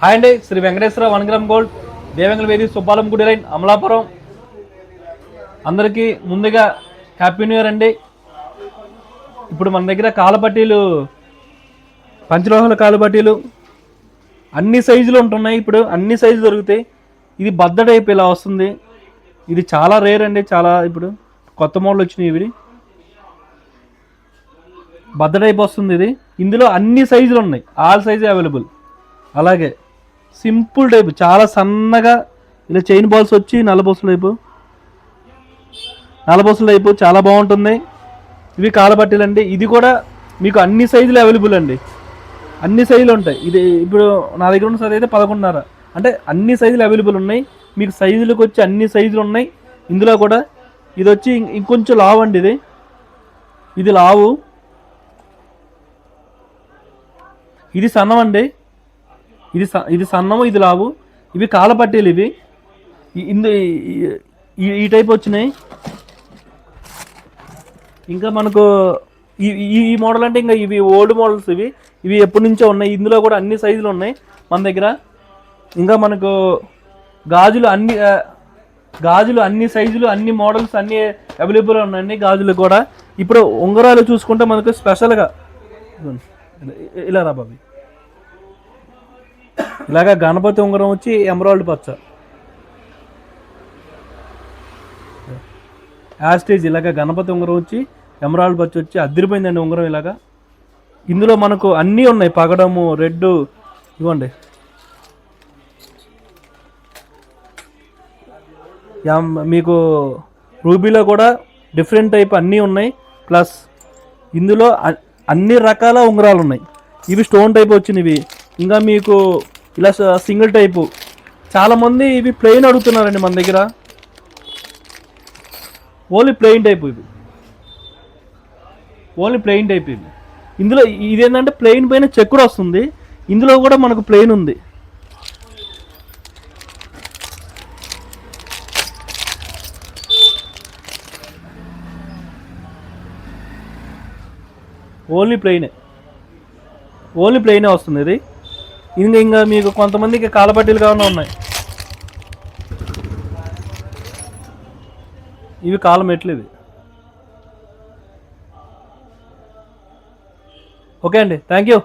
Hi అండి, Shri Venkateswara 1 gram gold దేవంగల వేది సుబ్బాలం గుడి లైన్ అమలాపురం. అందరికీ ముందుగా హ్యాపీ న్యూ ఇయర్ అండి. ఇప్పుడు మన దగ్గర కాలపట్టీలు, పంచలోహాల కాలపట్టీలు అన్ని సైజులు ఉంటున్నాయి. ఇప్పుడు అన్ని సైజులు దొరుకుతాయి. ఇది బద్ద టైప్ ఇలా వస్తుంది. ఇది చాలా రేర్ అండి. చాలా ఇప్పుడు కొత్త మోడల్ వచ్చినాయి. ఇవి బద్ద టైప్ వస్తుంది. ఇది ఇందులో అన్ని సైజులు ఉన్నాయి. All size available. అలాగే సింపుల్ టైప్ చాలా సన్నగా ఇలా చైన్ బాల్స్ వచ్చి నల్లబోసుల టైపు చాలా బాగుంటుంది. ఇవి కాలపట్టీలు అండి. ఇది కూడా మీకు అన్ని సైజులు అవైలబుల్ అండి. అన్ని సైజులు ఉంటాయి. ఇది ఇప్పుడు నా దగ్గర ఉన్న సైజు అయితే 11.5. అంటే అన్ని సైజులు అవైలబుల్ ఉన్నాయి. మీకు సైజులకు వచ్చి అన్ని సైజులు ఉన్నాయి ఇందులో కూడా. ఇది వచ్చి ఇంకొంచెం లావు అండి. ఇది లావు, ఇది సన్నం అండి. ఇది సన్నము, ఇది లావు. ఇవి కాలపట్టీలు. ఇవి ఈ టైప్ వచ్చినాయి. ఇంకా మనకు ఈ మోడల్ అంటే ఇంకా ఇవి ఓల్డ్ మోడల్స్. ఇవి ఎప్పటి నుంచో ఉన్నాయి. ఇందులో కూడా అన్ని సైజులు ఉన్నాయి మన దగ్గర. ఇంకా మనకు గాజులు అన్ని సైజులు, అన్ని మోడల్స్ అన్ని అవైలబుల్ ఉన్నాయండి. గాజులు కూడా ఇప్పుడు ఉంగరాలు చూసుకుంటే మనకు స్పెషల్గా ఇలా రా బాబీ, ఇలాగా గణపతి ఉంగరం వచ్చి ఎమరాల్డ్ పచ్చ యాస్టేజ్. ఇలాగ గణపతి ఉంగరం వచ్చి ఎమరాల్డ్ పచ్చ వచ్చి అదిరిపోయిందండి ఉంగరం ఇలాగా. ఇందులో మనకు అన్నీ ఉన్నాయి. పగడము, రెడ్, ఇవ్వండి. మీకు రూబీలో కూడా డిఫరెంట్ టైప్ అన్నీ ఉన్నాయి. ప్లస్ ఇందులో అన్ని రకాల ఉంగరాలు ఉన్నాయి. ఇవి స్టోన్ టైప్ వచ్చినవి. ఇంకా మీకు ఇలా సింగిల్ టైపు. చాలామంది ఇవి ప్లెయిన్ అడుగుతున్నారండి మన దగ్గర. ఓన్లీ ప్లెయిన్ టైపు ఇవి. ఇందులో ఇదేంటంటే ప్లెయిన్ పైన చెక్కుడు వస్తుంది. ఇందులో కూడా మనకు ప్లెయిన్ ఉంది. ఓన్లీ ప్లెయినే వస్తుంది ఇది. ఇంకా మీకు కొంతమందికి కాలపట్టీలు కావాలన్నా ఉన్నాయి. ఇవి కాలమెట్లు. ఇవి ఓకే అండి, థ్యాంక్ యూ.